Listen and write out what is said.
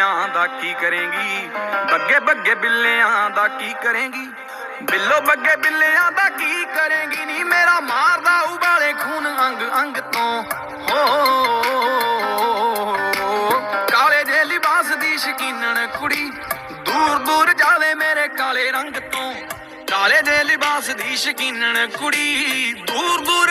ਬਿੱਲਿਆਂ ਦਾ ਕੀ ਕਰੇਂਗੀ, ਬੱਗੇ ਬੱਗੇ ਬਿੱਲਿਆਂ ਦਾ ਕੀ ਕਰੇਂਗੀ, ਬਿੱਲੋ ਬੱਗੇ ਬਿੱਲਿਆਂ ਦਾ ਕੀ ਕਰੇਂਗੀ ਨੀ, ਮੇਰਾ ਮਾਰਦਾ ਉਬਾਲੇ ਖੂਨ ਅੰਗ ਅੰਗ ਤੋਂ। ਹੋ ਕਾਲੇ ਜੇ ਲਿਬਾਸ ਦੀ ਸ਼ਕੀਨਣ ਕੁੜੀ, ਦੂਰ ਦੂਰ ਜਾਵੇ ਮੇਰੇ ਕਾਲੇ ਰੰਗ ਤੋਂ। ਕਾਲੇ ਜੇ ਲਿਬਾਸ ਦੀ ਸ਼ਕੀਨਣ ਕੁੜੀ, ਦੂਰ ਦੂਰ